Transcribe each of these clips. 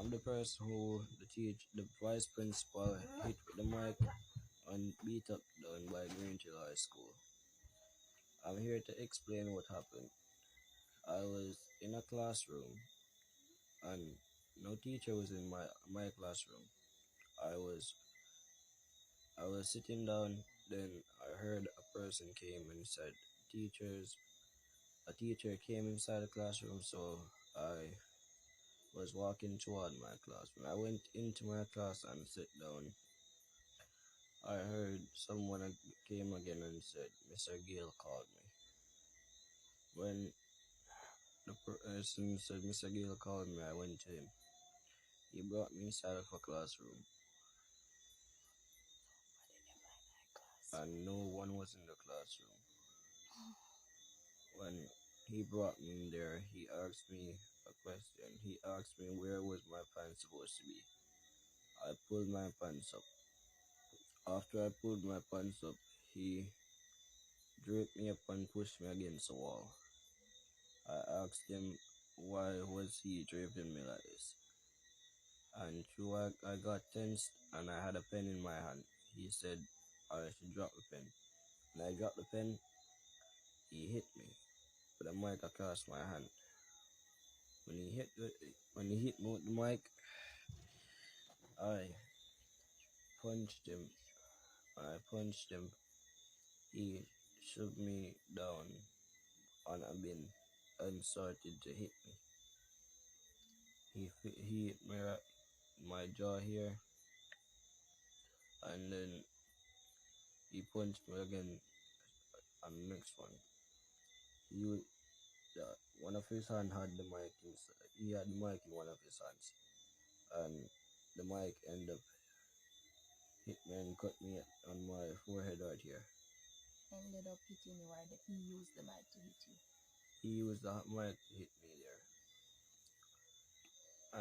I'm the person who the vice principal hit with the mic and beat up down by Greenhill High School. I'm here to explain what happened. I was in a classroom and no teacher was in my classroom. I was I was sitting down, then I heard a person came and said, "Teachers." A teacher came inside the classroom, so I was walking toward my class. When I went into my class and sat down, I heard someone came again and said, "Mr. Gale called me." When the person said Mr. Gale called me, I went to him. He brought me inside of a classroom, and no one was in the classroom. When he brought me in there, he asked me a question. He asked me where was my pants supposed to be. I pulled my pants up. After I pulled my pants up, he draped me up and pushed me against the wall. I asked him why was he draping me like this. And through I got tensed and I had a pen in my hand. He said I should drop the pen. When I dropped the pen, he hit me with the mic across my hand. When he hit me with the mic, I punched him. When I punched him, he shoved me down on a bin and started to hit me. He hit me right my jaw here, and then he punched me again on the next one. He one of his hand had the mic inside. He had the mic in one of his hands, and the mic ended up hit me and cut me on my forehead right here. Ended up hitting you, or he used the mic to hit you? He used the mic to hit me there.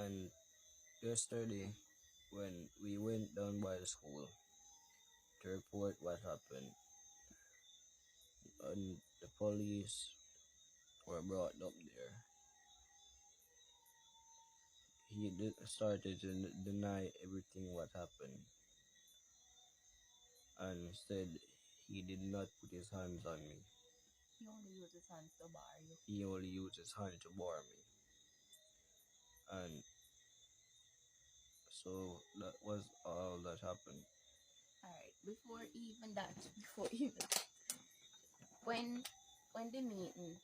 And yesterday, when we went down by the school to report what happened, and the police were brought up there, he started to deny everything what happened and said he did not put his hands on me. He only used his hands to bar you. He only used his hand to bar me. And so that was all that happened. Alright, before even that, when the meeting,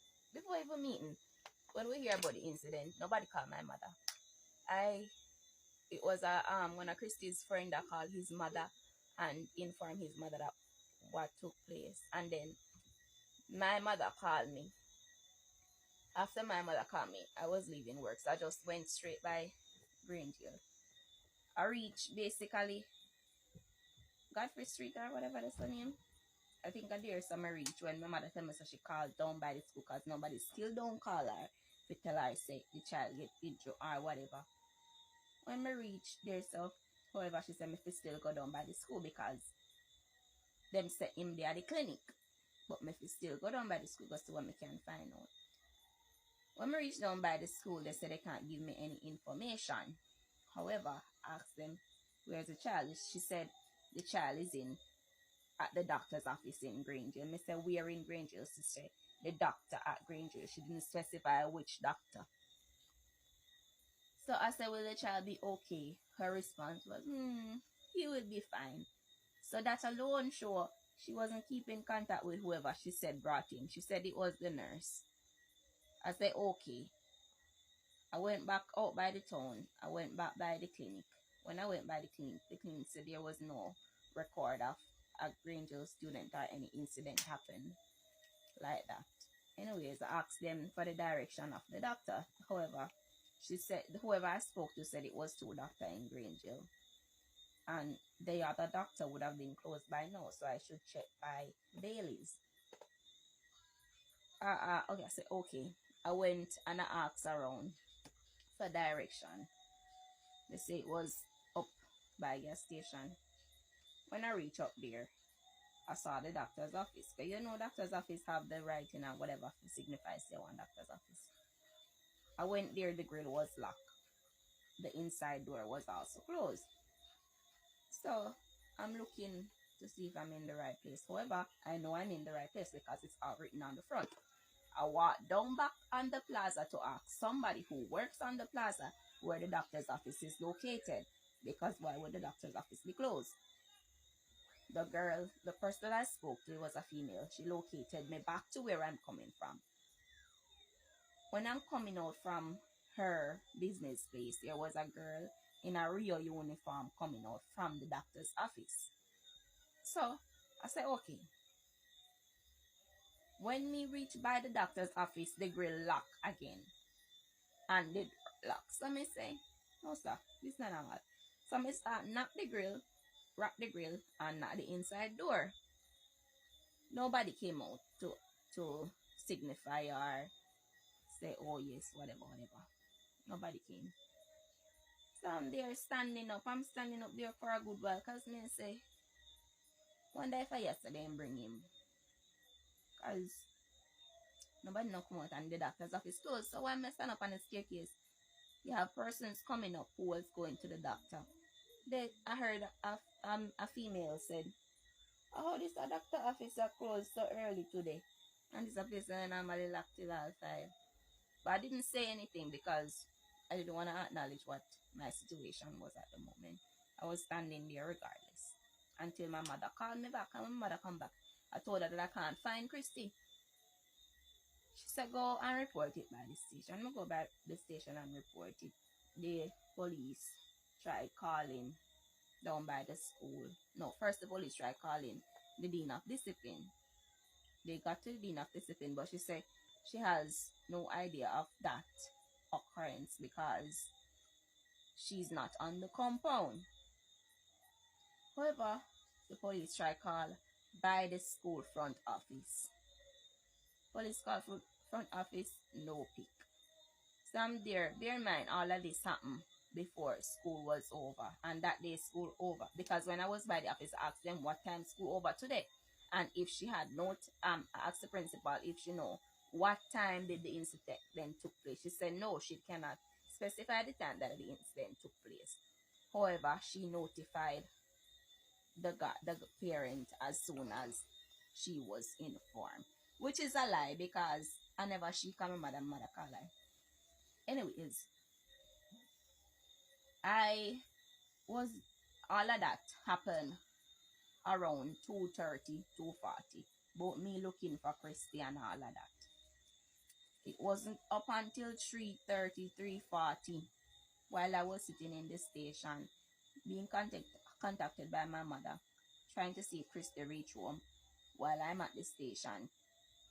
when we hear about the incident, nobody called my mother. It was one of Christy's friend that called his mother and informed his mother that what took place. And then my mother called me. After my mother called me, I was leaving work, so I just went straight by Greenhill. I reached basically Godfrey Street or whatever that's the name. I think there's some reach when my mother told me so she called down by the school because nobody still don't call her to tell her say the child get injured or whatever. When I reach there, so however she said me fi still go down by the school because them set him there at the clinic. But me fi still go down by the school because see what me can find out. When I reach down by the school, they said they can't give me any information. However, I asked them where's the child. She said the child is in at the doctor's office in Greenhill. I said, where in Greenhill? She said, the doctor at Greenhill. She didn't specify which doctor. So I said, will the child be okay? Her response was, he will be fine. So that alone show she wasn't keeping contact with whoever she said brought him. She said it was the nurse. I said, okay. I went back out by the town. I went back by the clinic. When I went by the clinic said there was no record of a Greenhill student or any incident happened like that. Anyways, I asked them for the direction of the doctor. However, she said whoever I spoke to said it was two doctors in Greenhill. And the other doctor would have been close by now, so I should check by Bailey's. Okay, I said okay. I went and I asked around for direction. They say it was up by a gas station. When I reach up there, I saw the doctor's office. Because you know doctor's office have the writing and whatever signifies they want doctor's office. I went there, the grill was locked. the inside door was also closed. So I'm looking to see if I'm in the right place. However, I know I'm in the right place because it's all written on the front. I walked down back on the plaza to ask somebody who works on the plaza where the doctor's office is located. Because why would the doctor's office be closed? The girl, the person I spoke to was a female. She located me back to where I'm coming from. When I'm coming out from her business place, there was a girl in a real uniform coming out from the doctor's office. So I said, okay. When we reach by the doctor's office, the grill lock again. And the door lock. So I say, no sir, this is not normal. So I start knock the grill, rock the grill, and knock the inside door. Nobody came out to signify or say, oh yes, whatever. Nobody came. So I'm there standing up. I'm standing up there for a good while because me say, one day for yesterday and bring him. Because nobody no come out and the doctor's office closed. So when I stand up on the staircase, you have persons coming up who was going to the doctor. I heard a female said, oh, this a doctor office are closed so early today. And this a place that I normally locked till all 5. But I didn't say anything because I didn't want to acknowledge what my situation was at the moment. I was standing there regardless. Until my mother called me back. And when my mother come back, I told her that I can't find Christy. She said, go and report it by the station. I go by the station and report it. The police tried calling down by the school. No, first the police tried calling the Dean of Discipline. They got to the Dean of Discipline, but she said she has no idea of that occurrence because she's not on the compound. However, the police tried call by the school front office. Police call front office, no pick. So I'm there. Bear in mind, all of this happened before school was over. And that day school over. Because when I was by the office, I asked them what time school over today. And if she had I asked the principal if she know what time did the incident took place. She said no, she cannot specify the time that the incident took place. However, she notified the parent as soon as she was informed. Which is a lie because I never she come in mother call her. Anyways, all of that happened around 2:30, 2:40. But me looking for Christy and all of that. It wasn't up until 3:30, 3:40 while I was sitting in the station being contacted by my mother trying to see if Christy reach home while I'm at the station.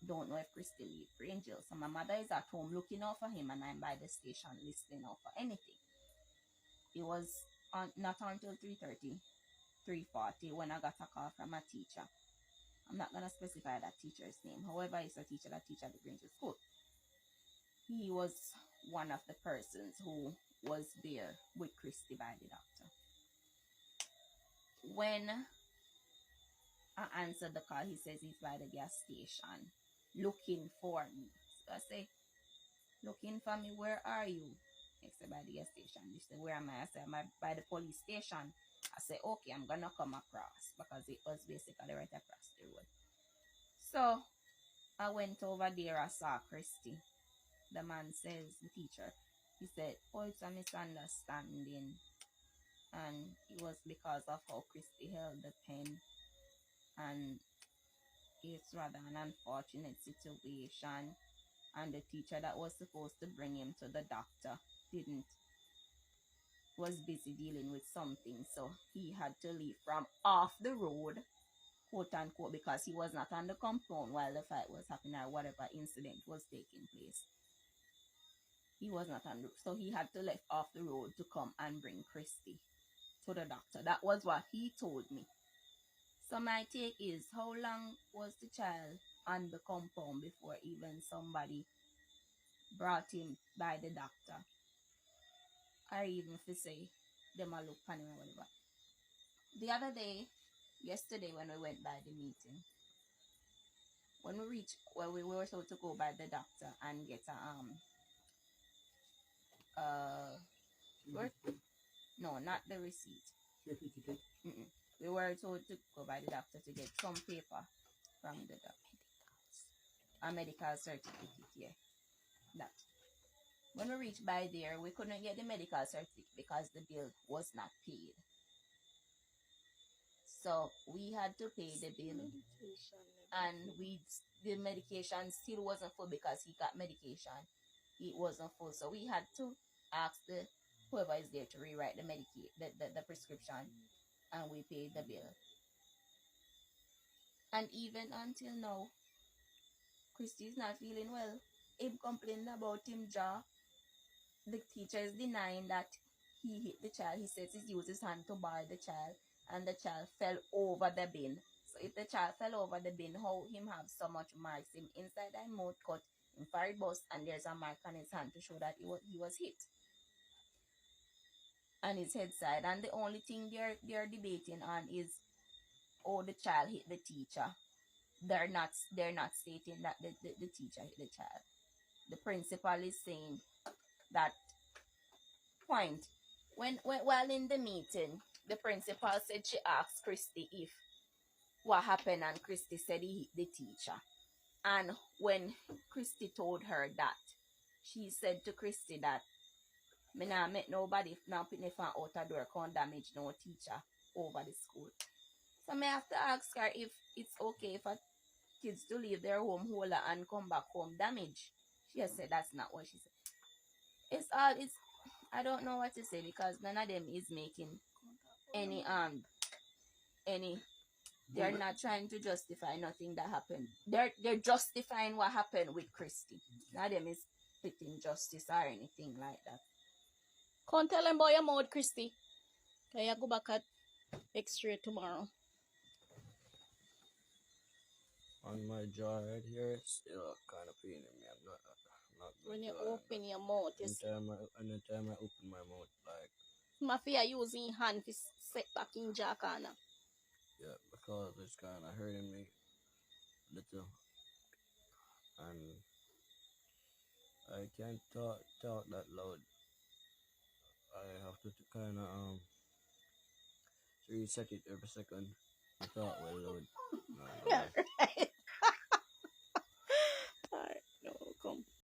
Don't know if Christy leave Green Jail. So my mother is at home looking out for him and I'm by the station listening out for anything. It was not until 3:30, 3:40 when I got a call from a teacher. I'm not going to specify that teacher's name. However, it's a teacher that teaches at the Green Jail School. He was one of the persons who was there with Christy by the doctor. When I answered the call, he says he's by the gas station looking for me. So I say, looking for me, where are you? He said, by the gas station. He said, where am I? I said, I'm by the police station. I said, okay, I'm gonna come across because it was basically right across the road. So I went over there, I saw Christy. The man says, the teacher, he said, oh, it's a misunderstanding. And it was because of how Christy held the pen. And it's rather an unfortunate situation. And the teacher that was supposed to bring him to the doctor was busy dealing with something. So he had to leave from off the road, quote unquote, because he was not on the compound while the fight was happening or whatever incident was taking place. He was not on the road. So he had to left off the road to come and bring Christy to the doctor. That was what he told me. So my take is, how long was the child on the compound before even somebody brought him by the doctor? Or even if they say, them a look funny or whatever. The other day, yesterday when we went by the meeting, when we reached where we were supposed to go by the doctor and get No, not the receipt. We were told to go by the doctor to get some paper from the doctor. A medical certificate, yeah. That. When we reached by there, we couldn't get the medical certificate because the bill was not paid. So we had to pay the bill, and the medication still wasn't full because he got medication. It wasn't full, so we had to ask whoever is there to rewrite the prescription, and we paid the bill. And even until now, Christy is not feeling well. He complained about him jaw. The teacher is denying that he hit the child. He says he used his hand to bar the child, and the child fell over the bin. So if the child fell over the bin, how him have so much marks? Him inside that mouth cut, in forehead bust, and there's a mark on his hand to show that he was hit. And his head side. And the only thing they're debating on is how the child hit the teacher. They're not stating that the teacher hit the child. The principal is saying that point. While in the meeting, the principal said she asked Christy if what happened, and Christy said he hit the teacher. And when Christy told her that, she said to Christy that me nah make nobody now put me from out a door can't damage no teacher over the school. So me have to ask her if it's okay for kids to leave their home whole and come back home damaged. She has said that's not what she said. I don't know what to say because none of them is making any they're not trying to justify nothing that happened. They're justifying what happened with Christy. None of them is putting justice or anything like that. Can't tell them about your mouth, Christy. Can you go back at X-ray tomorrow? On my jaw right here, it's still kind of paining me. I'm not when you open your mouth, anytime I open my mouth, like Mafia using hand to set back in jaw corner. Yeah, because it's kind of hurting me a little, and I can't talk that loud. I have to kind of reset it every second. I talk well loud. Yeah, right.